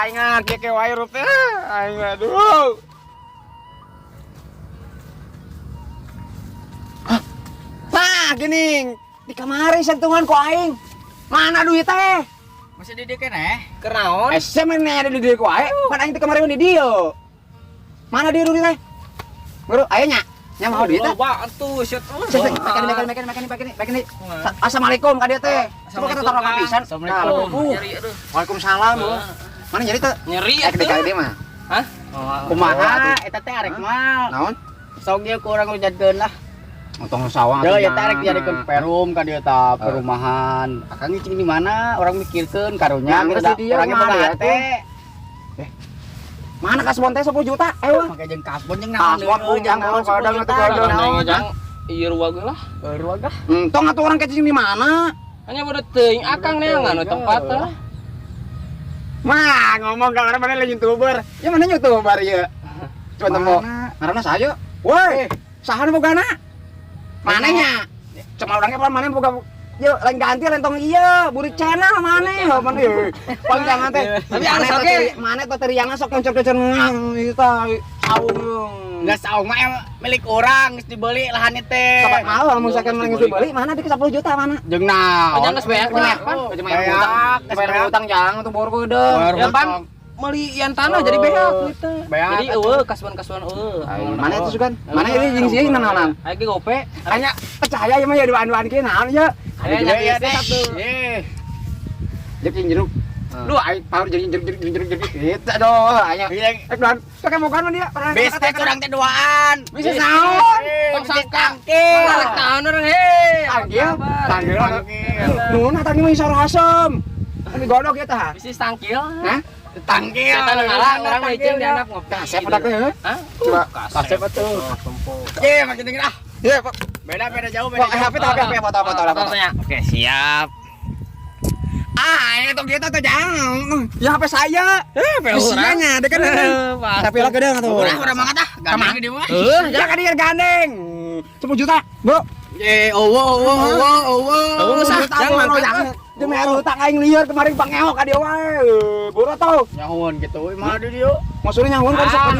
Ingat ke wae rupiah. Aduh. Nah, gini. Di kamari sentungan ku aing. Mana duit teh? Masih di dieu keneh. Kenaon? Semen ada di dieu ku aing. Pan aing teh kamari di dieu. Mana dia duit teh? Guru, aya nya. Nya mau duit teh? Loba atuh set. Makan. Assalamualaikum ka dieu teh. Coba kita taruh kapisan. Assalamualaikum. Nyeri aduh. Waalaikumsalam. Mana nyeri teh? Nyeri atuh. Dek dia mah. Hah? Kumaha? Eta teh arek mah. Naon? Sok ieu ku urang ngejadkeun lah. Untung sawang atuh. Ya tarik dijadikeun perum ka dieu tah perumahan. Akang cing di mana? Urang mikirkeun karunya urang boga teh. Mana kasbon teh 10 juta? Make jeung kasbon jeung naon deui. Kasbon jangan kadang atuh kadang. Ieu ruwag lah. Ruwag ah. Entong atuh urang kecing di mana? Hanya bodo teuing akang neangan tempat teh. Mah ngomong ka mana lain YouTuber. Ya mana YouTuber ya? Coba temu. Ngaranna saha? Woi, saha nu bogana? Manehnya? Cuma urangnya pan maneh boga yo lain ganti lain tong ieu, buri channel maneh. Mana ieu? Panjangan teh. Tapi harus oke. Maneh teh teriangna sok kencor-kencor ngang ieu tah saung. Enggak saung mah milik orang, geus dibeli lahan ieu teh. Kapan mau misalkan geus dibeli mana di 10 juta mana? Jeung naon? Jangan geus beak mah. Cuma bayar utang jangan untuk bor geudeung. Ya pan meuli ian tanah jadi beak kitu. Jadi eueuh kasban-kasban eueuh. Mana itu sugan? Mana ieu jeung sieun naonan? Aya ge gope. Hanya percaya ieu mah ya duaan-duaan kieu naon ya? Ada ya satu. Jadi jeruk. Duh, aing power jadi jeruk. Eta doh, aya. Dan pakai mokan dia. Bestek urang teh duaan. Bisa naon? Tong sangkangkil. Naon urang he. Tanggil. Nuhun tadi mah isar asem. Ini godok ya tah. Bisi tangkil. Hah? Tangkil. Kita ngalah orang mecing di anak ngopi. Kasep udah ke? Hah? Coba kasep atuh. Ye, makin tinggi dah. Iya, Pak. Beda jauh, beda jauh. HP foto. Oke, siap. Ini tuh kita tuh jangan. Ya HP saya. Isinya deh kan. Tapi lah gede tuh. Udah banget ah. Gandeng gede mah. Ya kan dia gandeng. 10 juta, Bro. Jangan. Demi hutang aing lieur kemarin pangeok ka dieu wae. Boro tau. Nyahun gitu. Mana di dieu? Maksudnya nyahun kan sok.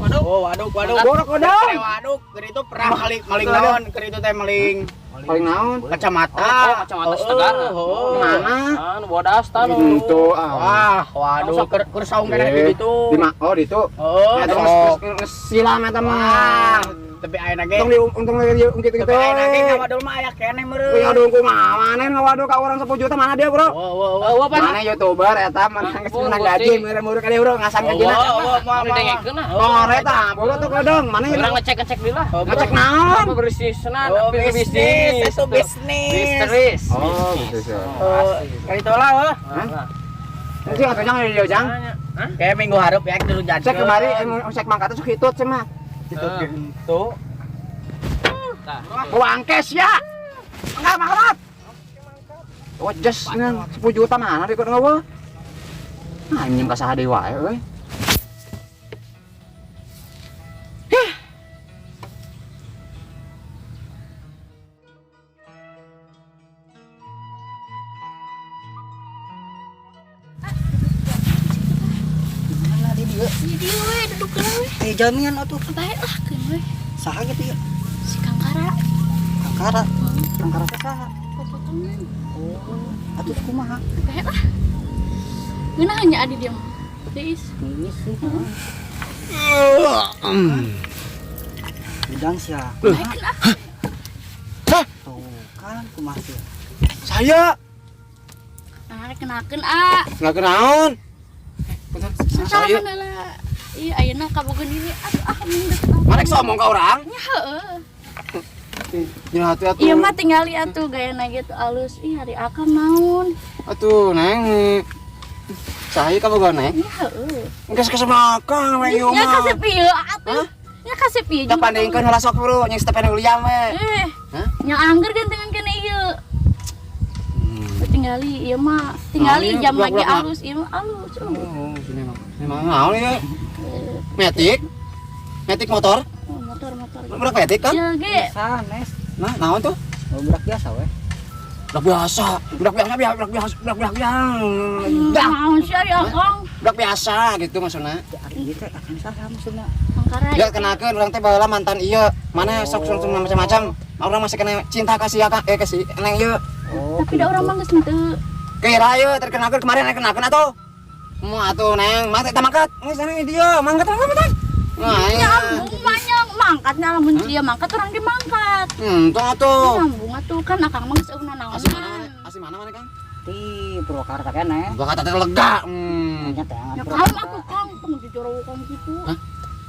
Waduk. Borok kodong. Waduk. Keur itu pernah maling naon? Keur itu teh maling. Paling naon? Kacamata. Kacamata segala. Mana? Nu bodas tah nu. Itu Waduh, keur saung keneh di ditu. Di mana? Oh, di itu. Oh, silam eta mah. Tapi ayeuna ge. Untung gitu. Tapi ayeuna ge ngawadul mah aya keneh meureun. Waduh, kumaha maneh ngawadul ka urang 10 juta mana dia, Bro? Mana YouTuber eta menang gaji meureun-meureun ka dia, Bro, ngasan gajina. Mau dengekeun ah. Oh, eta, boga tuh kodong. Mana urang ngecek deui lah. Ngecek naon? Bisnisna, bisnis. Itu bisnis. Oh, bisnis. Kali tola weh. Nanti atuh jangan di jang. Kayak minggu hareup ya dulu jadi. Cek kemari cek mangkat sok hitut cenah. Hitut gitu. Wangkes ya. Enggak mangkat. Oh, just 10 juta mana di kodong eueuh. Nah, nyem ka saha deui wae euy. Jadi we duduk we. Jaminan atuh. Bae lah keun we. Saha gitu ya? Si Kangkara. Kangkara teh saha? Potongan. Oh, atuh kumaha? Bae lah. Ngeunah hanya adi dia mah. Deis. Ini sih. Bidang sia. Bae lah. Tuh kan kumaha sih. Saya Kenakeun nggak kenaon. Salah lah. Iya ayeuna kabogeun diri minggat. Mana ngomong ka orang? Nya heueuh. Ya hati-hati. Iya mah tingali atuh gayana gitu alus. Ih hari akam naon? Atuh neng. Saya ka boga neng. Nya heueuh. Geus kesemakan we ieu Nya mah. kasep ieu atuh. Nya kasep ieu. Da pandengkeun heula sok bro, nya Stephen William we. Hah? Nya angger gantengan kana ieu. Tinggali ieu mah tingali jam lagi alus ieu mah alus. Oh, sini mah. Ini mah naon ieu? Metik. Metik motor. Motor. Budak metik kan? Ya ge. Sanes. Nah, naon tuh? Budak biasa we. Budak biasa. Budak biasa. Dah. Naon sih ya Kang? Budak biasa gitu maksudna. Ari teh akan saha maksudna. Mangkara. Ya kenakeun urang teh baheula mantan ieu. Mana sok macam-macam. Urang masih kena cinta kasih kasih neng ieu. Oh, Tapi da urang mah geus henteu. Kira ieu terkenakeun kemarin kenakeun atuh. Moal atuh neng, mah teh mangkat. Geus sana dia, mangkat. Nah, Ya ambung banyak mangkatnya lamun dia mangkat urang ge mangkat. tong atuh. Ambung atuh kan akang mah geus euna naon. Asli mana Kang? di Purwakarta kene. Gua kata teh lega. Nya teh Ya kaum atuh Kang, tong dijorowokan gitu. Hah?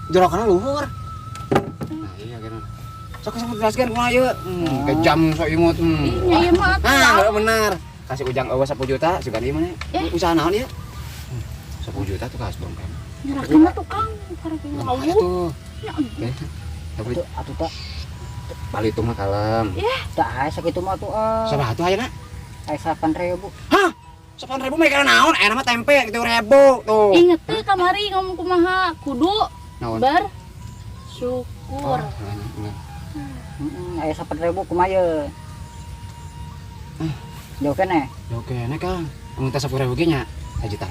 Jorokana luhur. Nah, iya kan. Sok jelaskeun kumaha ieu. Kejam sok imut. Iya ieu mah atuh. Ah, bener. Kasih ujang eueuh 10 juta, sugan ieu mah. Usaha naon ieu? 10 juta tuh kasih dong kan. Nyerahkeun atuh Kang, karek ieu Nah, awuh. tuh. Ya Tapi Atuh teh balitung mah kalem. teh aya sakitu mah tuh Sabaraha tuh ayeuna? aya 8.000. Hah? 8.000 mah kana naon? Aya mah tempe 3.000 tuh. Inget teh kamari ngomong kumaha kudu Naon? bersyukur. Aya 8.000 kumaha jauh kene. Oke, nek Kang. Mun teh 10.000 ge nya 1 juta.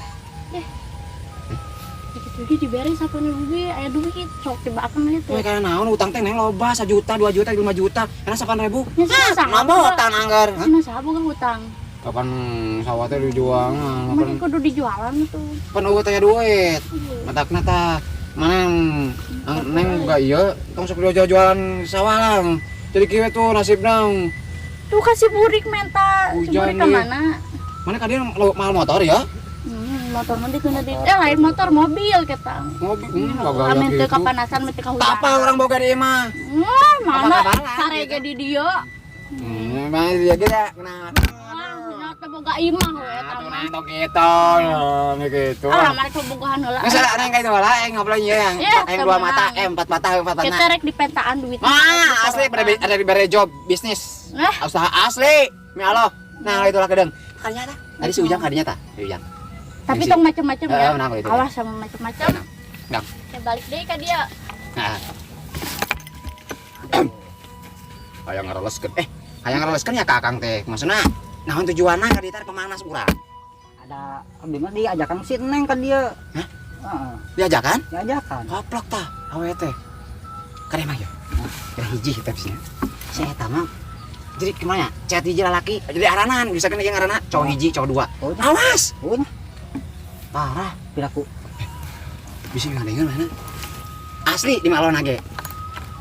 Jadi diberi 1.000 ge aya duit sok tibaakeun ieu Mah teh. kana naon utang teh neng loba 1 juta, 2 juta, 5 juta. Kana 8.000. Nya saha? Mabok utang anggar. Cenah saha boga hutang. Kapan sawah teh dijual Mending kudu dijualan tuh. pan eueuh teh duit. Matakna tah mana neng boga ieu tong sok jualan sawah lang. Jadi kieu tuh nasibna. Tuh kasih burik menta, Hujan burik ke nih. mana? Mana ka dia mahal motor ya? Motor mah dikeuna di lain motor mobil kita. Mobil boga Amin teu gitu. kapanasan mah teu kahujan. Apa orang boga di imah? Mana Apa-apaan, sarege di dieu. Mah dia ge kenapa? Nyata boga imah we eta Tuh mah. neng tong gitu, ya gitu. Ah, mari bobogohan heula. Nggak salah neng kayak itu lah, ngobrol yang Ya, yang 2 mata, temenang. 4 mata, 4 mata. Kita rek dipentaan duit. Asli ada di bare job bisnis. Nah, Usaha asli. Mi Allah. Nah, itulah kedeng. Kadinya tah. Tadi si Ujang kadinya tah. Si Ujang. tapi Isi. tong macam-macam ya. Menang itu. Awas sama macam-macam. Gang. Ya balik deui ka dia. Nah. Hayang ngareleskeun. Hayang ngareleskeun ya Kakang teh. Maksudna naon tujuanna ka dieu teh pemanas urang? Ada abdi mah diajakan si Neng ka dia. Hah? Heeh, Diajakan? diajakan. Goblok tah. Awe teh. Kade mah ya. Kade hiji tipsnya. Saya eta mah jadi gimana? Chat hiji lalaki, jadi aranan, bisa kan yang arana cowok hiji, cowok 2. Oh, Awas. oh, Parah. piraku. Bisa ngadengin mana? Asli di malon age.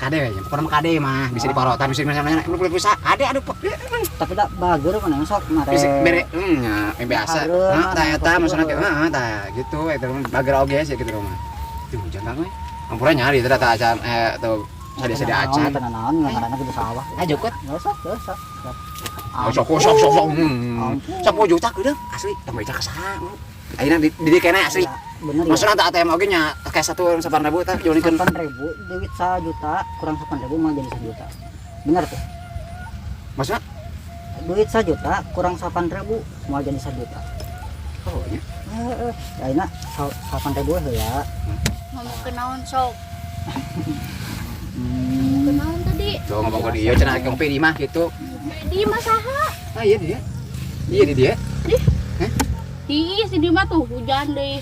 Kade we, pokona mah kade mah bisa di parotan, bisa mana nu pulsa. Ade aduh. Tapi da bager mana sok mare. Bisa bere nya biasa. Nah, tah eta maksudna teh tah gitu eta bager oge sih gitu mah. Tuh jangan we. Ampura nyari teh tah acan tuh sadia acan. Tenan ngaranna ke sawah. Aja kut. Sok. Sok. 10 juta keudeuh asli, teu beca ka saha. Ayeuna di kene asli. Bener ya. Maksudna teh ATM oge nya kayak 8.000 tah julikeun 8.000 duit 1 juta kurang 8.000 mah jadi 1 juta. Bener tuh. maksudna Duit 1 juta kurang 8.000 mau jadi 1 juta. oh nya Heeh. Ya ini 8.000 heula. Ngomong ke naon sok. Hmm. Ke naon tadi? tuh ngomong ke dia cenah ngompe di mah gitu. Di mah saha? Ah iya dia. Iya di dia. Ih, si Dima tuh hujan deh.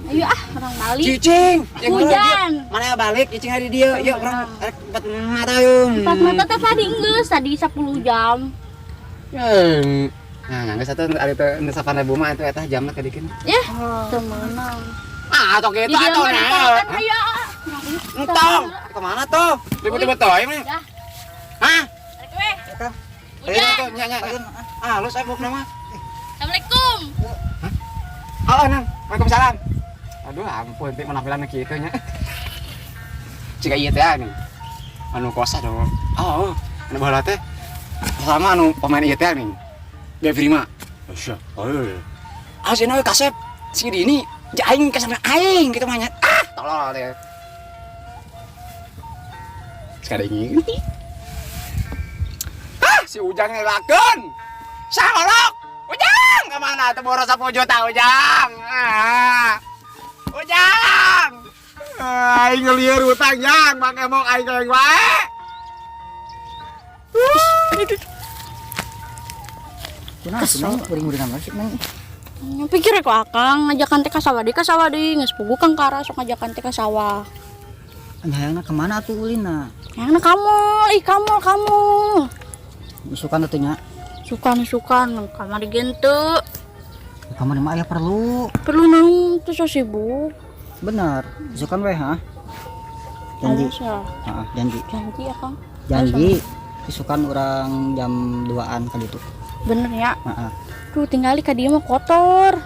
Ayo orang balik. Cicing. Hujan. Mana balik cicing ada di dia. Yuk orang rek 4 mata yung. 4 mata teh tadi geus tadi 10 jam. Nah, geus atuh ada teh 8.000 mah eta jamna kadikeun. Yah, teu meunang. Ah, atuh kitu Di dia atuh mah nah. ditolakkan aya. Entong. Kemana tuh? Ribut-ribut teh mah. Dah, Hah? rek we. Eta. Ayo tuh nya nya. Ayeuna Halo, saya mau nama. Assalamualaikum. Oh, Nang. Waalaikumsalam. Aduh, ampun, teh penampilan kitu nya. Cika ieu teh anu. Anu kosa dong. Oh, anu baheula teh. Sama anu pemain ieu teh nih. Ge Prima. Asya. Oh. Asina we kasep. Si ini aing kesana aing kitu mah nya. Tolol teh. Sekarang ini. Si Ujang ngelakeun. Saolok. Ujang, kemana tuh boros 10 juta Ujang? Ujang. Aing ngelieur utang Jang, make mok aing kayak wae. Kunaon Neng? Uring-uringan masih Neng. Pikir aku akang ngajakan teh ka sawah deui geus pugu Kang Kara sok ngajakan teh ka sawah. Hayangna kemana atuh ulina? Yang kamu. Isukan atuh nya. Sukan kamar digente. Kamar mah aya perlu. Perlu naon teh so sibuk. Bener. Isukan we ha. Janji. Heeh, janji. Janji ya Kang. Janji. Isukan orang jam 2-an ka ditu. Bener ya. Heeh. Tuh tinggali ka dieu mah kotor.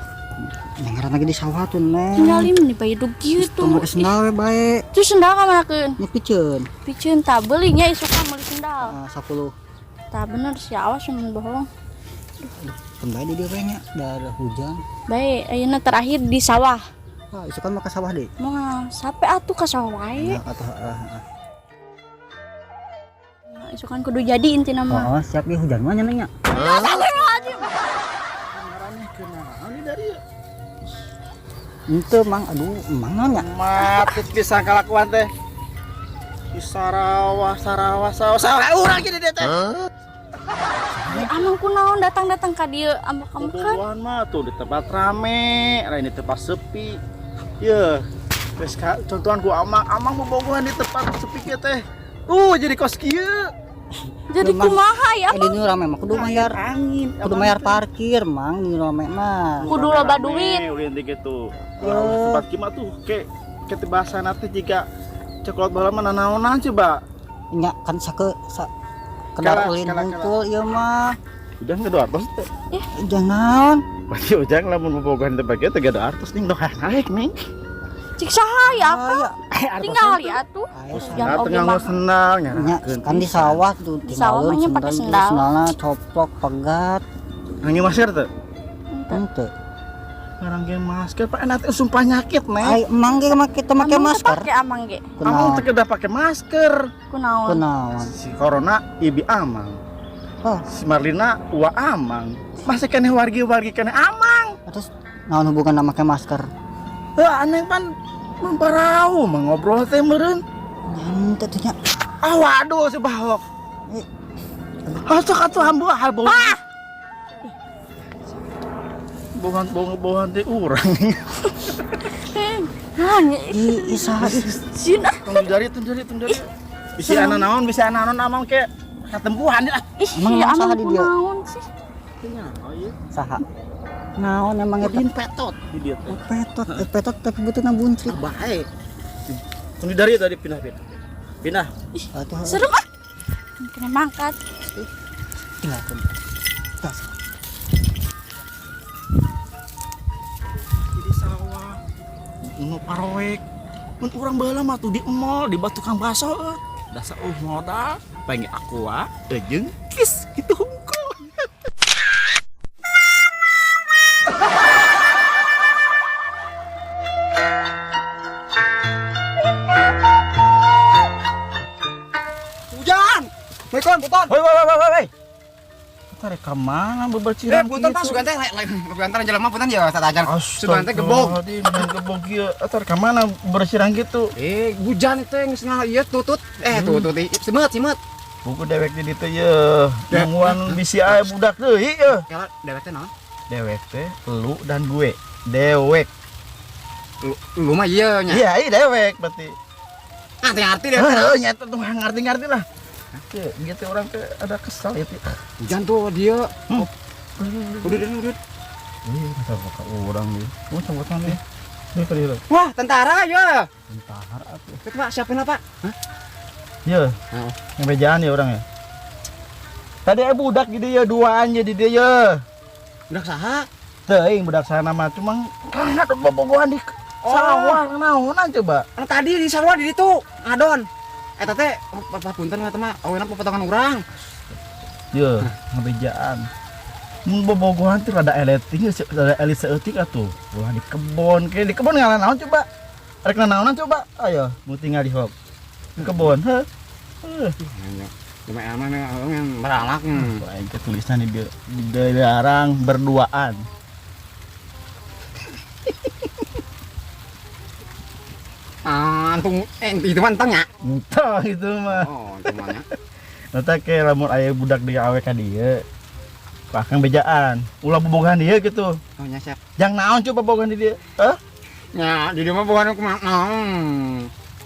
Dengaran lagi di sawah tuh Neng. Tinggalin di bayi dug kieu tuh. Make sendal we bae. Tuh sendal ka manakeun? Nya piceun. Piceun tah beuli nya isukan meuli sendal. 10. Tah bener si awas mun bohong. Kembali di dia we nya, da hujan. Bae ayeuna terakhir di sawah. Wah, isukan mah ka sawah deui. Mah sampai atuh ka sawah wae. Nah, atuh Nah, isukan kudu jadi intina mah. Oh, siap di hujan mah nya Neng nya. Itu mang, aduh, mang nya. Matut bisa kalakuan teh. Di sawah urang gini deh teh. Amang kunaon datang ka dieu ambak-ambak kan. Kebutuhan mah tuh di tempat rame, lain di tempat sepi. Ya, terus contohan ku amang bobogohan di tempat sepi kieu teh. Jadi kos kieu. Jadi kumaha ya? Di nu rame mah kudu mayar Angin. kudu mayar parkir mang di rame mah. Kudu loba duit. Ulin teh gitu. Tempat kieu mah tuh ke bahasa nanti jika coklat bala mah nanaonan coba. Nya kan kedar Kala, ulin kala. hungkul ieu mah. Udah ngedo artos teh. Jangan. Berarti ujang lamun bobogohan teh bagian teh gada artos ning doh naik ning. Cik saha ya Kang? Tinggal ya tuh. Nah, tengah mau sendal Nya nyarakeun. kan di sawah tuh Di sawah mah nya pake sendal. Sendalna coplok pegat. Nangis masker teh. Henteu. Ngarang ge masker Pak nanti sumpah nyakit nih. Ai emang ge kita make masker. Pake amang ge. Amang teh kedah pakai masker. Kunaon? Kunaon? Si Corona ibi amang. Oh, Si Marlina ua amang. Masih keneh wargi keneh amang. terus naon hubungan make masker? Aneh pan memparau mengobrol teh meureun. Henteu teh nya. Waduh si Bahok. Sok atuh ambu habau. Bohongan teh urang. Di isaha Sina. Tunggu dari. Bisa anak naon amang ke katempuhan ya. Emang Ya saha amang di dia? kunaon sih? Saha? Naon emang eta Din petot di dia teh. petot tapi butuhna buncit. Baik. Tunggu dari tadi pindah. Atuh Serem ah. Kena mangkat. tinggalkeun. Tas. Di sawah. Nu paroek. Mun urang baheula mah tuh di mall di batu kang baso. Dasa modal pengen aqua jeung kis gitu hungkul. Hujan. Beton. Woi. Tarik ka mana bebaciran Punten Pak sugan teh lain antar jelema punten ya tatajan. Sugan teh gebog. Gebog kieu. Atar ka mana bersirang gitu. Hujan teh geus ieu tutut. Tutut simet. Buku dewek di ditu ye. Nangguan bisi aya budak deui ye. Kala dewek teh naon? Dewek teh lu dan gue. Dewek. Lu mah ieu nya. Iya, dewek berarti. Arti dewek. Heeh, nyata tuh ngerti lah. Gitu orang teh ada kesal ya. Hujan tuh dia. Udah. Masa ka urang ieu. Mau coba nih. Ini ka dieu. Wah, tentara ya. Tentara atuh. Pak, siapin Pak? Iya. Yang bejaan ya orang ya. Tadi budak di dia duaan jadi dia. Budak saha? Teuing budak sana mah cuma karena bobogohan di sawah naonan coba. Anu tadi di sawah di ditu ngadon. Eta teh punten eta mah aweuna potongan urang. Ye, ngabejaan. Mun bobogohan teh rada eleting, rada elit seutik atuh. Ulah di kebon, kayak di kebon ngaran naon coba. Rek naonan coba. Ayo, mau tinggal di hok. Di kebon, heuh. Cuma yang beralak. Lain ketulisan di dilarang berduaan. Antung itu mah enteng ya. Entah itu mah. Oh, itu mah nya. Nata ke lamun aya budak di awe ka dieu. Pakang bejaan. Ulah bobogohan dieu gitu. Oh nya siap. Jang naon coba bobogohan di dieu? Hah? Ya, di dia mah bukan aku mah.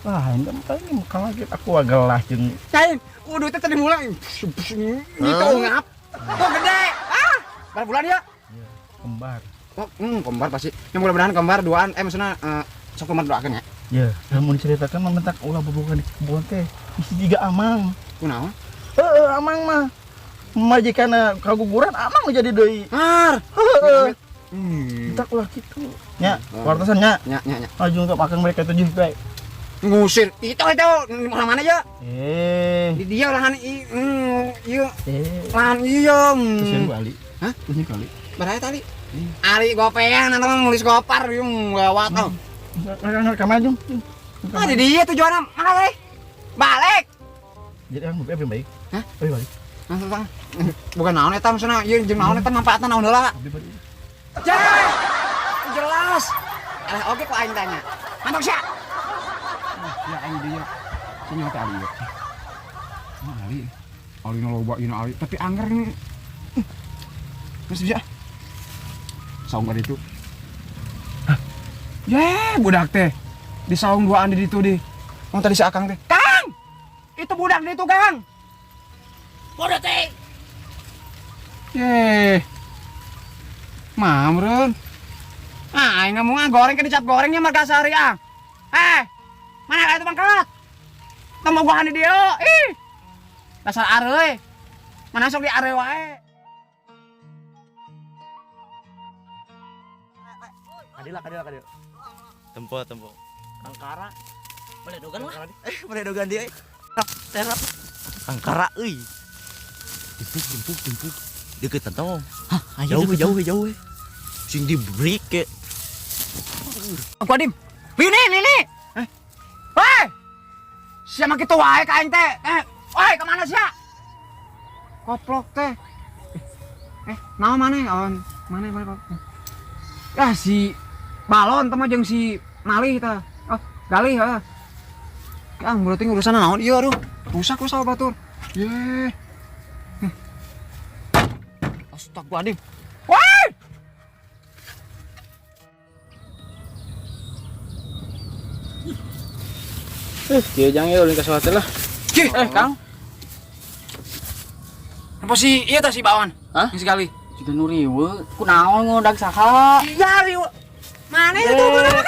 Wah, ini muka lagi aku gelah jeung Cain, udah teh tadi mulai. Itu ngap. Kok gede? Ah, berapa bulan ya? kembar. Oh, kembar pasti. Yang mudah-mudahan kembar duaan maksudnya sok kembar doakeun ya. Ya, lamun diceritakan mah mentak ulah bobogohan di kebon teh. Isi jiga amang. Kunaon? Amang mah majikanna kaguguran amang jadi deui. Mar. Heeh. Entak ulah kitu. Nya, wartosan nya. Nya. Aju untuk makan mereka 7 bae. Ngusir. Itu mana aja? Di dia lahan ieu. Lahan ieu. Kesian kali. Hah? Kesian kali. Berapa tadi? Ali gopean anu nulis gopar yung lewat tau. Ka maju. Ah, di dia tujuanna. Mana balik? Balik. Jadi ang lebih baik. Hah? Lebih balik. Bukan naon eta maksudna ieu jeung naon eta manfaatna naon heula. Lebih balik. Jelas. Oke kok aing tanya. Mantap sia. Ya aing dia. Cenah teh ali. Ali. Ali nu loba ieu ali, tapi anggar ini. Terus bisa. Saung ka ditu. Ye, budak teh. Di saung duaan di ditu di. Mun tadi si Akang teh. Kang! Itu budak di ditu, Kang. Bodoh teh. Ye. Mamrun. Ah, aing ngomong goreng ke dicap gorengnya marga sehari ah. Mana itu mangkat? Temu gua di dia. Ih. Dasar areuy. Mana sok di areuy wae. Kadila. Tempo. Angkara. Boleh dogan lah. Boleh dogan dia. Terap. Angkara euy. Timpuk. Deket tong. Hah, Jauh. Sing di break ke. Aku adim. Ini. Woi. Siapa kitu wae ka aing teh? Woi, ka mana sia? Koplok teh. Naon maneh awan? Maneh. Ya si balon teh mah jeung si malih teh. Oh, galih heuh. Kang berarti urusan naon ieu aduh. Rusak ku saha batur. Ye. Astagfirullahaladzim. Woi! Kieu jang ye ulin ka sawah teh lah. Kang. Apa sih ieu teh si Bawan? Hah? Yang sekali. Siga nu riweuh, kunaon ngodag saha? Iya, riweuh. Mana itu mana?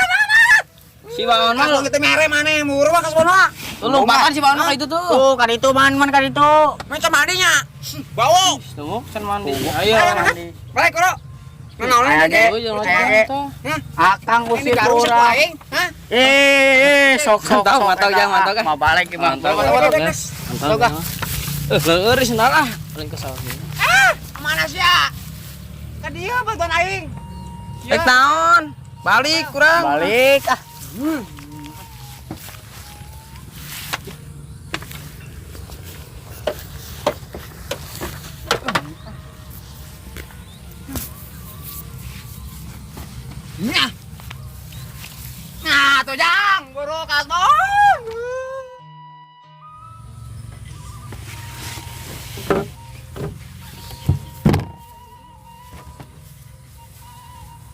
Si Baon mah Kalau kita mere mana muru mah kasbona. tulung makan si Baon mah ka itu tuh. Tuh, ka ditu man ka ditu. Macam mandinya. Bawo. Tuh, can mandi. Ayo mandi. Balik koro. Nanaon lagi? Akang usir Ini garuk urang. aing. Hah? Sok. Mantau kan. Mau balik ki mantau. Mantau ka. Leueuris lah. Paling ke sawah. Mana sih ya? Ka dieu bantuan aing. Rek naon? Balik kurang. Balik ah. Nya. Nah, tuh jang, buru kasbon.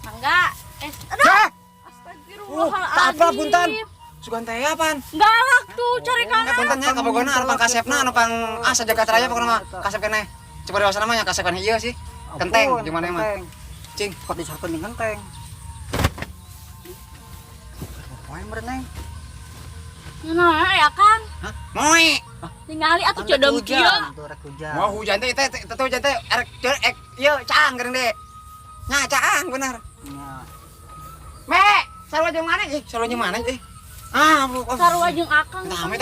Mangga. Aduh. Hah? Astagfirullahaladzim. Apa punten? Sugan teh apaan? Galak tuh cari kanan. Puntennya kapogona anu pang kasepna anu pang saja katraya pokona mah kasep keneh. Coba dewasa namanya kasep kan ieu sih. Kenteng di mana mah? Cing, Kok disarkeun dengan kenteng. Poe mereneng. Nah, ya Kang. hah? Moe. Ningali atuh cedem kieu. Mau hujan teh hujan teh erek ieu caang geuning deh. Nya caang bener. Me, sarua jeung mana ih? Sarua jeung mana ih? Ah, Sarua jeung akang. Amit.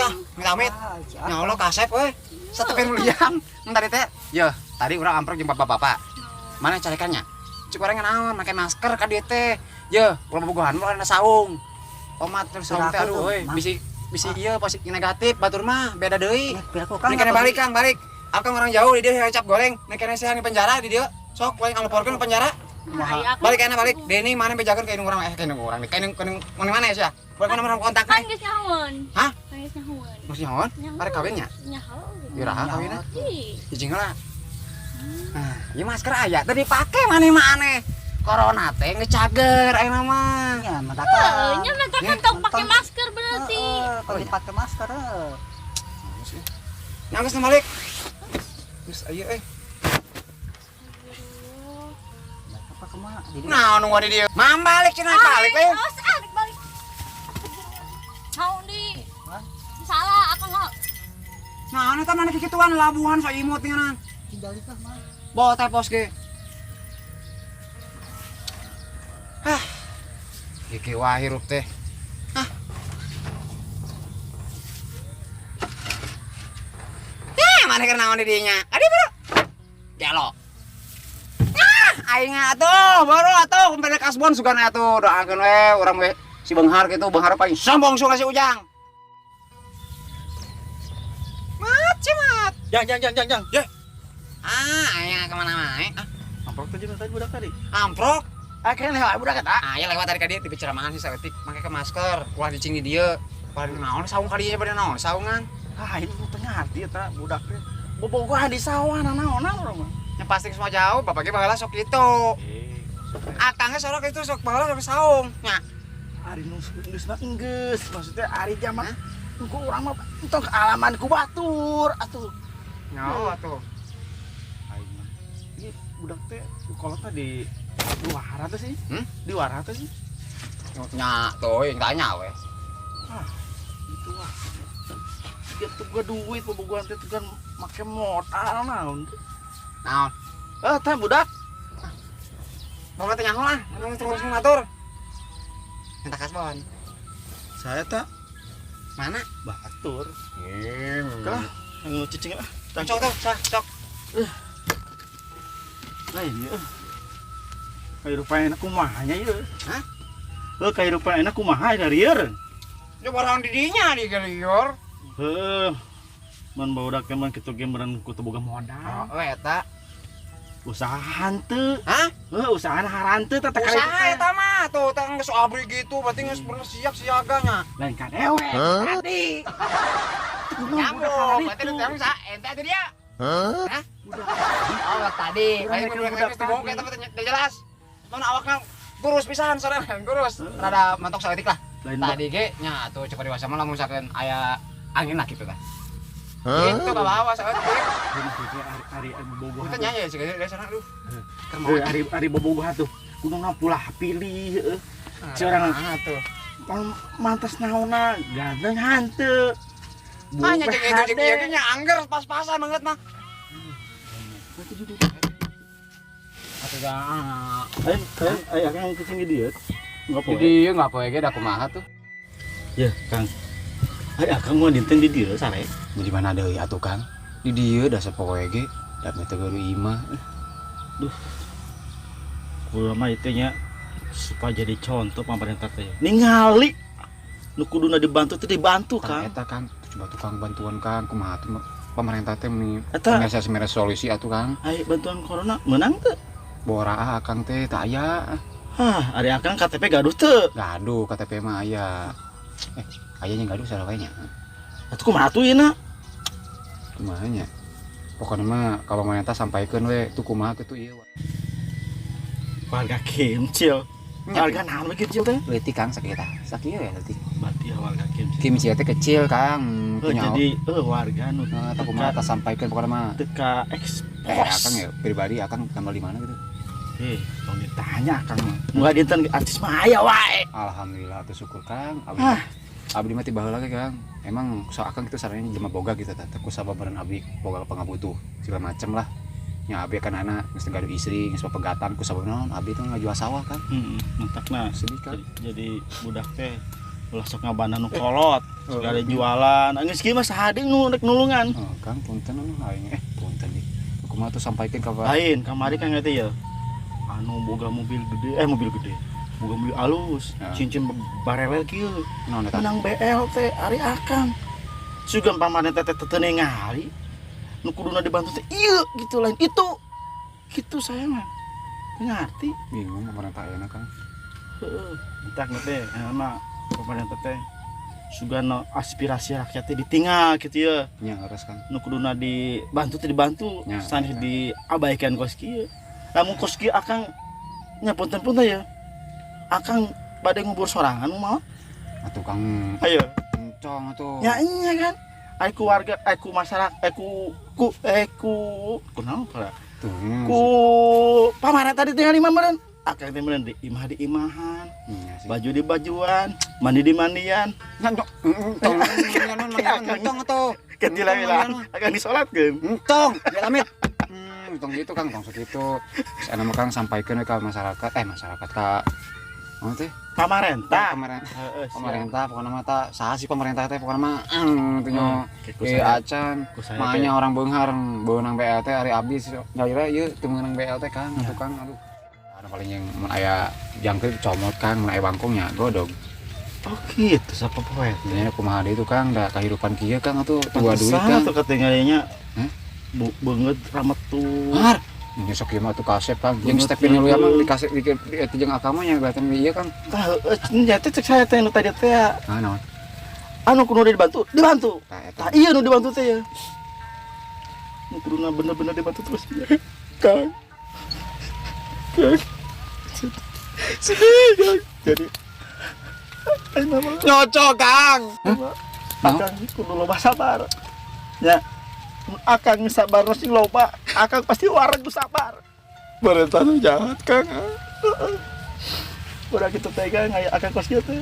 Ya Allah kasep euy. Satepin liam. Tadi teh, ya tadi urang amprok jeung bapak-bapak. Mana carikannya? Cuk urang naon make masker ka dieu teh. Ya, urang bobogohan mah ana saung. Omat terus saung teh aduh euy, bisi ieu positif negatif batur mah beda deui. Nek kene balik Kang, balik. Akang orang jauh di dieu cap goreng, nek kene sehan di penjara di dieu. Sok poe ngaleporkeun ke penjara. Balik kana balik. Deni mana bejakeun ka indung urang ka indung mana ya? Boleh mana kontak Kan geus nyahoeun. Hah? Kan geus nyahoeun. Masih nyahoan? Arek kawinnya? Nyahoeun. Iraha kawinna? Ih. Cicing heula. Nah, ieu masker aya teh dipake maneh. Corona teh ngecager ayeuna mah. Ya, mata Nya mereka kan tong pakai masker berarti. kalau dipakai masker. Nyangges balik. Geus aya Apa kemana? Naon nu di dieu? Mam balik cenah balik we. Balik. Mau di. Salah akang nggak. Naon eta mana kikituan labuhan so imut tinggalan. Balik lah mah. Bawa tepos ge. Hah. Iki wah hirup teh. Hah. Mana keur naon di dieu nya? Adi bro. Jalo. Aing atuh, baru atuh kumpul kasbon sugana atuh doakeun we urang we si Benghar kitu Benghar paling sombong suka si Ujang. Mat. Jang. Ye. Aya kemana mae? Amprok teh jeung tadi budak tadi. Amprok. Akhirnya lewat budak eta. Aya lewat tadi ka dieu ti penceramahan si saeutik make ke masker, ulah dicing di dieu. Paling naon saung ka dieu bade naon saungan. Ini teu ngarti eta budak teh. Bobogohan di sawah naon-naon urang mah. Yang pasti semua jauh, bapak ge baheula sok kitu. Akangnya sorok itu sok baheula sok saung. Nya. Ari nu geus mah enggeus, maksudnya ari jaman engko urang mah entong kealaman ku batur atuh. Nyaho atuh. Aing mah. Ieu budak teh kolotna di luar teh sih. Di luar teh sih. Nya tuh yang tanya we. Itu wah. Dia tuh gua duit bobogohan teh kan make modal naon. Naon? Teh budak. Bapak teh nyaho lah, anu terus ngatur. Minta kasbon. Saya tak Mana? batur. Kalah. Anu cicing lah. Cok tuh, cok. Lah ieu. Kahirupan enak kumaha nya ieu? Hah? Kahirupan enak kumaha dari ieu? Ya barang di dinya di gelior. Man barudak teh man kitu ge meureun kudu boga modal. Oh, eta. Usaha hanteu. Hah? Usaha haranteu teh teh Usaha eta mah tuh teh geus abri gitu, berarti geus bener siap siaganya. lain kadewe tadi. Nyambung, berarti lu sekarang ente ada dia. Hah? Oh, tadi. Baik udah ketemu kita teh jelas. Mun awakna gurus pisan sorangan, gurus. Rada mantok saeutik lah. Tadi ge nya atuh ceuk dewasa mah lamun misalkan aya angin lah kitu tah. Itu bawa saeutik. Ari bobogoh. Kita nyanyi sih geus sana aduh. Ari bobogoh tuh. Kuduna pulah pilih heeh. Cerang atuh. Mantas naonna gandeng hanteu. Hanya cek ieu ge nya angger pas-pasan banget mah. Atuh dah. Aya kang kesini dia. Enggak poe. Di dieu ngapoe ge da kumaha tuh? Ya, Kang. Aya kang mau dinten di dieu sare. Di mana deui atuh Kang? Di dieu da sapoe ge da mete guru imah. Duh. Kula mah itu nya supaya jadi contoh pemerintah teh. Ningali nu kuduna dibantu teh dibantu, Kang Kang. eta Kang, coba tukang bantuan Kang kumaha tuh pemerintah teh meni Eta. semere solusi atuh Kang. Aya bantuan corona menang teu? Bora Kang teh tak aya. Hah, ari akang KTP gaduh teu? Gaduh KTP mah aya. Aya nya gaduh salah we nya. Atuh kumaha atuh ieu na? Kumaha nya? Pokona mah kalau pemerintah sampaikeun we tuh kumaha kitu ieu. Warga Kimcil. Warga naon we Kimcil teh? Leutik Kang sakieu Sakieu ya leutik. Berarti ya warga Kimcil. Kimcil teh kecil Kang. Jadi warga nu teu kumaha tak sampaikeun pokona mah. teu ka expose. Akang ya pribadi Akang tambal di mana gitu. Tong ditanya Kang mah. Muga dinten artis mah aya wae. Alhamdulillah tuh syukur Kang. Ah. abdi mah tiba heula ge Kang. Emang so akang kitu sarannya jelema boga gitu tah. Ku sababaran abdi boga pangabutuh segala macem lah. Nya abdi kan anak geus teu gaduh istri, geus pepegatan ku sababaran abdi teh ngajual sawah kan. Mentakna Sedih kan. jadi budak teh ulah sok ngabana nu kolot, segala jualan. Geus kieu mah sahade nu rek nulungan. Oh, Kang punten aing punten di. Kumaha tuh sampaikeun ka Lain kamari kan ngerti ya. Anu boga mobil gede, boga mobil alus, Ya. cincin barewel kieu. naon eta? Menang BL teh ari akang. Sugan pamaneh teh teu ningali. Nu kuduna dibantu teh ieu gitu lain itu. Gitu saya mah. Teu ngarti. Bingung pemerintah ayeuna Kang. Heeh. Entak teh mah pemerintah teh sugana aspirasi rakyat teh ditinggal gitu ya. Nya leres Kang. Nu kuduna dibantu teh dibantu, Ya, sanes ya. diabaikan kos kieu. Lamun kos kieu akang nya punten-punten ya. Akang bade ngubur sorangan mau? Atuh Kang Ayo. encong atuh. Ya iya kan. Aku warga, aku masyarakat, aku kunaon pala? Tuh. Ku pamarentah ditinggal di mana? Akang teh meureun di imahan, Iya sih. baju di bajuan, mandi di mandian. Encong atuh. Ketilang-tilang akan disolatkeun. Entong, ya amit. Entong gitu Kang, tong sakitu. Terus anu mah Kang sampaikeun ka masyarakat, masyarakat ka naon teh? Pamarentah. Pemerintah. Heeh, Pemerintah pokokna mah tah saha sih pemerintah teh pokokna mah teu nyo. Ku Acan, saya mahanya orang beunghar beunang BLT hari abdi nyaira ieu teu meunang BLT Kang, atuh Kang aduh. Anu paling yang mun aya jangkrik comot Kang, mun aya bangkongnya godog. oh gitu sapa poe. Nya kumaha deui tuh Kang, da kahirupan kieu Kang atuh tua duit Kang. Tuh ketinggalannya. Hah? Beungeut ramet tuh. Har, ini sok ieu mah tuh kasep Kang. Jeung Bener, step lu ya bener. mah dikasih di jeung akama nya kelihatan ieu Kang. Tah nya teh cek saya teh nu tadi teh Nah, naon? anu kudu dibantu. Tah eta. Tah iya nu dibantu teh ya. Nu kuduna bener-bener dibantu terus ya. Kang. Sedih Kang. Jadi Nyocok Kang. Akang kudu loba sabar. Ya. Akang sabar sing loba, akang pasti wareg ku sabar. Pemerintah nu jahat Kang. Udah gitu tega ngaya akang kos kieu teh.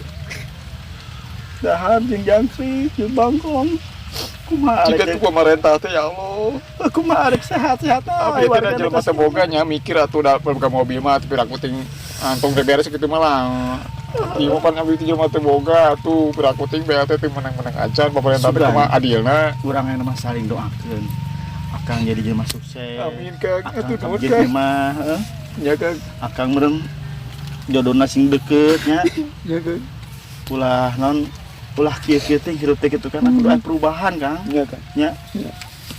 Dahan jeung jangkrik jeung bangkong. Kumaha Jika arek tuh pemerintah teh ya Allah. kumaha arek sehat-sehat Tapi itu aja jelema boga nya mikir atuh da buka mobil mah tapi aku ting antong teh beres kitu mah lah. Ieu mah pan abdi teh jelema teh boga atuh aku ting BLT teh menang-menang acan pemerintah teh Sudah. mah adilna. urang aya mah saling doakeun. Akang jadi jelema sukses. Amin Kang, Akang atuh nuhun jadi Kang. jelema heuh. Ya Kang, Akang meureun jodohna sing deukeut nya. ya Kang. Ulah naon ulah kieu-kieu teh hirup teh kitu kan aku aya perubahan Kang. Ya Kang. Nya.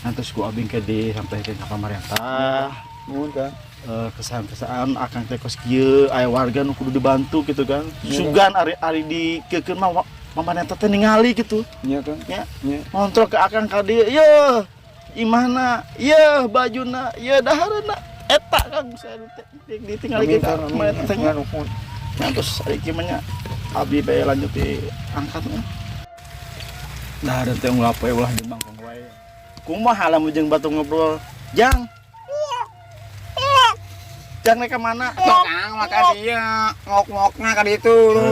Nantos ku abing ke disampaikan ka pamarentah. Nuhun Kang. Kesan-kesan akang teh kos kieu aya warga nu kudu dibantu gitu kan. Sugan ari dikeukeun mah pamarentah teh ningali gitu. Ya Kang. Ya. Ya. Ngontrol ke akang ka dieu. Yeuh. Imahna, yeuh bajuna, yeuh dahareuna. Eta Kang saya ditinggal Amin kita Kang, amin. pamarentah nya. Nuhun. Terus ari kieu mah nya abdi bae lanjut di angkatnya. Nah, ada teh ngulap we ulah di bangkong wae. Kumaha lamun jeung batu ngobrol? Jang. Jang rek ka mana? Kang maka dia ngok-ngokna ka ditu lu.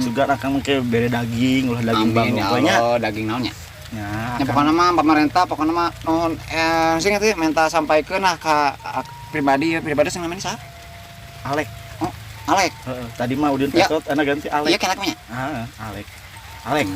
Juga akan ke bere daging, ulah daging Amin bangkong ya we nya. Allah, daging naonnya. Ya, Ya pokoknya mah pemerintah pokoknya mah nuhun sing teh minta sampaikeun lah ka pribadi sing namanya siapa? Alek. Alek. Heeh, tadi mah udin Ya. tekot ana ganti Alek. Iya kenapa nya? Alek. Alek.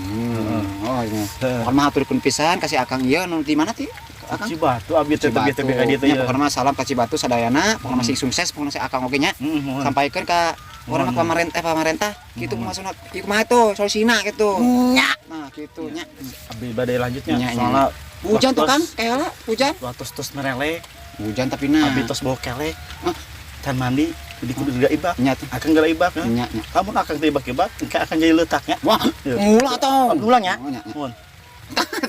Oh iya. Heeh. Pokoknya mah haturkeun pisan kasih Akang ieu nu di mana ti? Akang Cibatu abdi teh teh ka dieu teh Ya ya. pokoknya mah salam ka Cibatu sadayana, pokoknya masih sukses, pokoknya si Akang oge nya. Mohon. Sampaikeun ka urang pamarentah kitu maksudna ieu kumaha tuh solusina kitu. Nya. Nah kitu nya. Abdi bade lanjutnya. Nya, nya. Soalnya Hujan tuh Kang, kayak hujan. tos merelek. Hujan tapi nah. Abi tos bawa kelek. Hah? Can mandi, jadi kudu gak ibak. Nya tuh. Akan gak ibak kan? Nya nya. Kamu akan ibak-ibak, engke akan jadi letaknya. Wah, Ya. mula toh. Ulang ya. Oh, nya, nya. Mohon.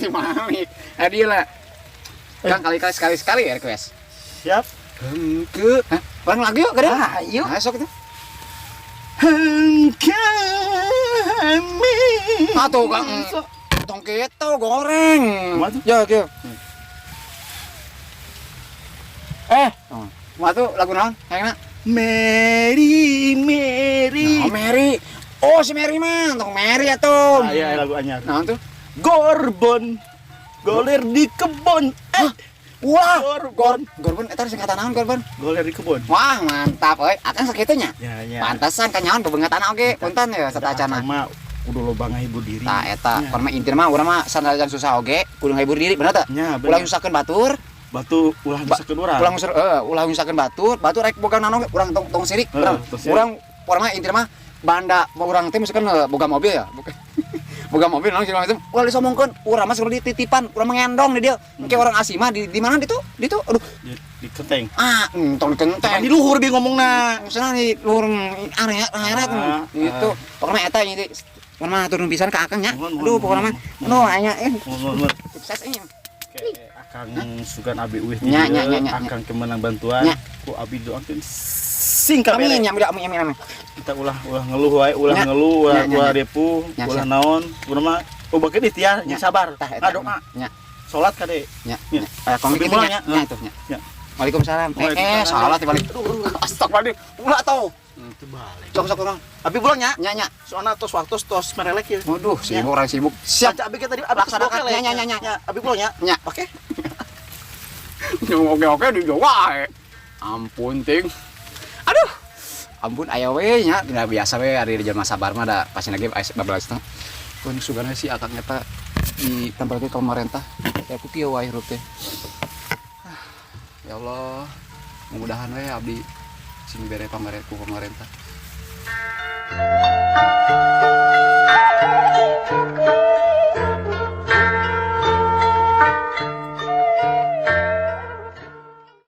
Ti mami. Hadiah lah. Kang kali-kali sekali ya request. Siap. Hengke. Hah? Bareng lagi yuk, gede. Ayo. Nah, sok itu. Kami. Atuh Kang. Tong kitu goreng. Kumaha tuh? Ya, kieu. Kumaha tuh lagu naon? Hayangna. Mary, Mary. Oh, Mary. Oh, si Mary mah, tong Mary atuh. Aya lagu anyar. Naon tuh? Gorbon. Goler di kebon. Wah, Gorbon. Gorbon eta singkatan naon Gorbon? Goler di kebon. Wah, mantap euy. Akang sakitu nya. Ya. Pantesan kanyaon bebengetan oge punten ya satacana. Sama udah loba ngahibur diri. Tah eta, pan mah intina mah urang mah sandalajan susah oge, kudu ngahibur diri, bener teh? Nya, Ulah nyusakeun batur, batu ulah nyusakeun urang. ulah nyusakeun batur rek boga naon urang tong sirik, urang. tong sirik. Urang mah intina mah banda urang teh misalkan boga mobil ya, boga mobil naon segala macam. Ulah disomongkeun, urang mah suruh dititipan, urang mah ngendong di dieu. Engke urang asih mah di mana ditu? Aduh. Di kenteng. Tong kenteng. Di luhur bi ngomongna. Misalnya di luhur area gitu. Pokoknya eta nya mah turun pisan ke akang nya. Aduh pokoknya mah no anya sukses ini. Akang sugan abi uih Nya. akang kemenang bantuan. Nya. Ku abi doakeun singkat Amin beres. nya amin. Kita ulah ngeluh wae, Nya. ngeluh, Nya. depu, Nya, ulah siap. naon. Urang mah bageun ikhtiar, Nya. sabar. Tah eta Ngadoa, nya salat kade. nya. Nya. Kong Sambil gitu mulai, nya. nya. Nya itu nya. Nya. Waalaikumsalam. Waalaikumsalam. Salat dibalik. Astagfirullah. Ulah tau. Terbalik. Sok urang. Abi pulang nya. Nya. Soalna tos waktu tos merelek ya. Waduh, sibuk orang sibuk. Siap. Abi kita tadi abi Laksanakan. laksanakan. Nya. Abi pulang nya. Nya. Oke. Oke di Jawa. Ampun ting. Aduh. Ampun aya we nya, tidak biasa we ari di jelema sabar mah da pasti lagi babalas teh. Kun sugana si akang eta ditempelkeun ke pemerintah. Ya ku kieu wae hirup teh. Ya Allah, mudah-mudahan we abdi sing bere pamerintah ku pemerintah.